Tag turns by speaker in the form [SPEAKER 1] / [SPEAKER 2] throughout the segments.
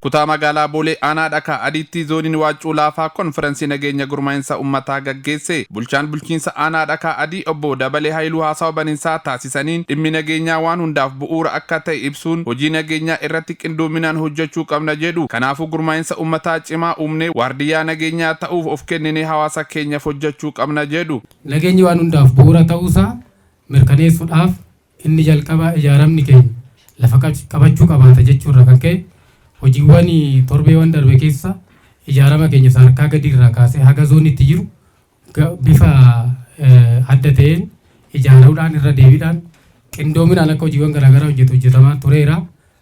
[SPEAKER 1] Kutaa magaalaa Boolee aanaa dhakaa adiitti zooniin Waaccuu Laafaa konferensii nageenya gurmaa'insa uummataa gaggeesse. Bulchaan bulchiinsa aanaa dhakaa adii obbo Dabalee Haayiluu haasawa baniinsaa taasisaniin dhimmi nageenyaa waan hundaaf bu'uura akka ta'e ibsuun hojii nageenyaa irratti qindoominaan hojjechuu qabna jedhu. Kanaafuu gurmaa'insa uummataa cimaa uumnee waardiyyaa nageenyaa ta'uuf of kenninee hawaasa keenyaaf hojjechuu qabna jedhu.
[SPEAKER 2] Nageenyi waan hundaaf bu'uura ta'uusaa mirkaneessuudhaaf inni jalqabaa ijaaramni keenya lafa qabachuu qabaata jechuurra kan ka'e hojiiwwan torbeewwan darbe keessa ijaarama keenya sadarkaa gadi irraa kaasee haga zoonitti jiru bifa adda ta'een ijaaruudhaan irra deebiidhaan qindoominaan akka hojiiwwan garaagaraa hojjetamaa tureera.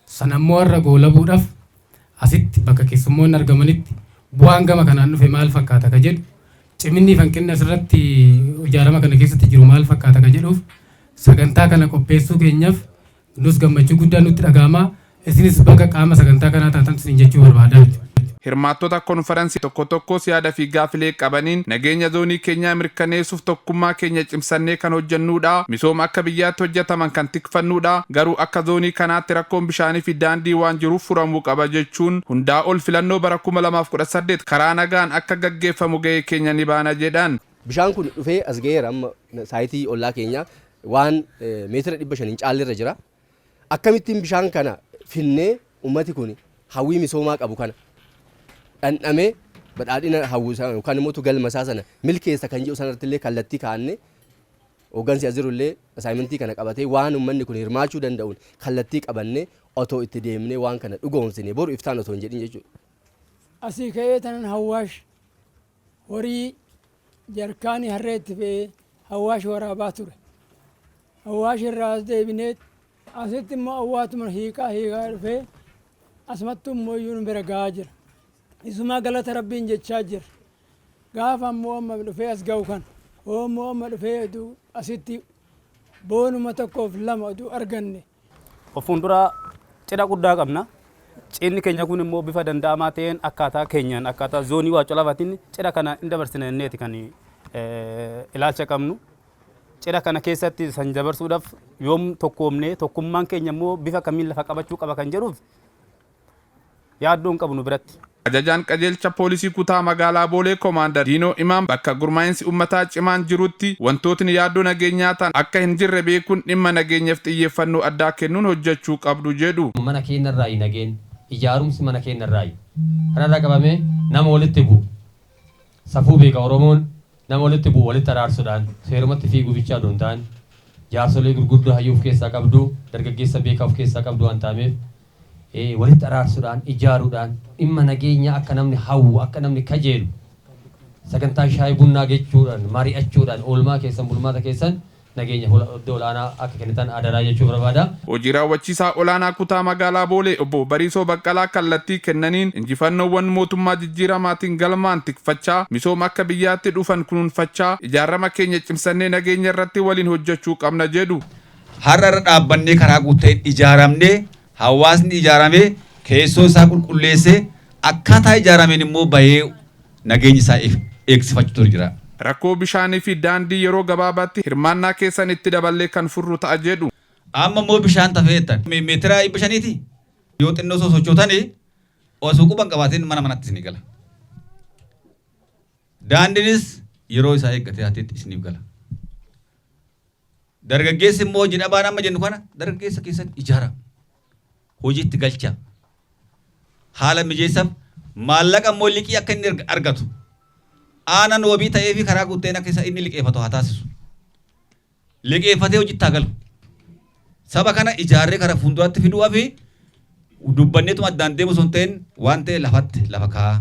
[SPEAKER 2] San ammoo irra goolabuudhaaf asitti bakka keessummoonni argamanitti bu'aan gama kanaan dhufe maal fakkaata ka jedhu ciminni hanqinni asirratti ijaarama kana keessatti jiru maal fakkaata ka jedhuuf sagantaa kana qopheessuu keenyaaf nus gammachuu guddaa nutti dhaga'ama. Isinis bakka qaama sagantaa kanaa taatan isin jechuu barbaadaa.
[SPEAKER 1] Hirmaattota konferensii tokkos yaada fi gaafilee qabaniin nageenya zoonii keenyaa mirkaneessuuf tokkummaa keenya cimsannee kan hojjennuudha. Misooma akka biyyaatti hojjetaman kan tikfannuudha. Garuu akka zoonii kanaatti rakkoon bishaanii fi daandii waan jiruuf furamuu qaba jechuun hundaa ol filannoo bara 2018 karaa nagaan akka gaggeeffamu ga'ee keenya ni baana jedhan.
[SPEAKER 3] Bishaan kun dhufee as ga'eera amma saayitii ollaa keenyaa waan meetira 500 caalirra jira. Akkamittiin bishaan kana finnee ummati kun hawwii misoomaa qabu kana dhandhamee badhaadhina hawwisaa yookaan immoo galmasaa sana milkeessa kan jedhu sanarratti illee kallattii kaa'annee hoggansi azirullee asaayimentii kana qabatee waan ummanni kun hirmaachuu danda'uun kallattii qabannee otoo itti deemnee waan kana dhugoomsine boru iftaan otoo hin jedhin jechuudha.
[SPEAKER 4] Asii ka'ee tanan hawwaash horii jarkaanii harreetti fe'ee hawwaash waraabaa ture. Hawwaash irraa as deebinee asitti immoo awwaatuma hiikaa dhufee asumatti immoo iyyuu bira gahaa jira. Isumaa galata rabbiin jechaa jira. Gaafa ammoo amma dhufee as ga'u kan ammoo amma dhufee asitti boonuma tokkoof lama arganne.
[SPEAKER 5] Of fuulduraa cidha guddaa qabna. Cidhni keenya kun immoo bifa danda'amaa ta'een akkaataa keenyaan akkaataa zoonii Waaccuu Laafaatiin cidha kana hin dabarsineeti kan ilaalcha qabnu. Cidha kana keessatti san dabarsuudhaaf yoom tokkoomnee tokkummaan keenya immoo bifa kamiin lafa qabachuu qaba kan jedhuuf yaaddoon qabnu biratti.
[SPEAKER 1] Ajajaan qajeelcha poolisii kutaa magaalaa Boolee Koomaandar Diinoo Imaam bakka gurmaa'insi uummataa cimaan jirutti wantootni yaaddoo nageenyaa ta'an akka hin jirre beekuun dhimma nageenyaaf xiyyeeffannoo addaa kennuun hojjechuu qabdu jedhu.
[SPEAKER 6] Mana keenyarraa nageen ijaarumsi mana keenyarraa kanarraa qabamee nama walitti bu'u safuu beeka Oromoon nama walitti bu'u walitti araarsuudhaan seerumatti fiiguu bichaa doon ta'an jaarsolee gurguddoo hayyuu of keessaa qabdu dargaggeessa beekaa of keessaa qabdu waan ta'ameef walitti araarsuudhaan ijaaruudhaan dhimma nageenya akka namni hawwu akka namni kajeelu sagantaa shaayii bunnaa jechuudhaan mari'achuudhaan oolmaa keessan bulmaata keessan nageenya olaanaa akka kennitan adaraa jechuu barbaada.
[SPEAKER 1] Hojii raawwachiisaa olaanaa kutaa magaalaa Boolee obbo Bariisoo Baqqalaa kallattii kennaniin injifannoowwan mootummaa jijjiiramaatiin galmaan tikfachaa misooma akka biyyaatti dhufan kunuunfachaa ijaarama keenya cimsannee nageenya irratti waliin hojjechuu qabna jedhu.
[SPEAKER 7] Har'a dhaabbannee karaa guuteen ijaaramnee hawaasni ijaaramee keessoo isaa qulqulleessee akkaataa ijaarameen immoo bahee nageenya isaa eegsifachuu jira.
[SPEAKER 1] Rakkoo bishaanii fi daandii yeroo gabaabaatti hirmaannaa keessan itti daballee kan furru ta'a jedhu.
[SPEAKER 7] Amma immoo bishaan tafeettan meetira 500ti yoo xinnoo sosochootanii osoo quban qabaateen mana manatti isinii gala. Daandiinis yeroo isaa eeggatee haateetti isiniif gala. Dargaggeessi immoo hojii dhabaan amma jennu kana dargaggeessa keessatti ijaara. Hojiitti galcha. Haala mijeessaaf maallaqa immoo liqii akka inni argatu. Aanan wabii ta'ee fi karaa guuteen akka isa inni liqeeffatu haa taasisu. Liqeeffatee hojiitti haa galu. Saba kana ijaarree karaa fuulduraatti fiduu fi dubbanneetuma addaan deemu sun ta'een waan ta'e lafatti lafa kaa'aa.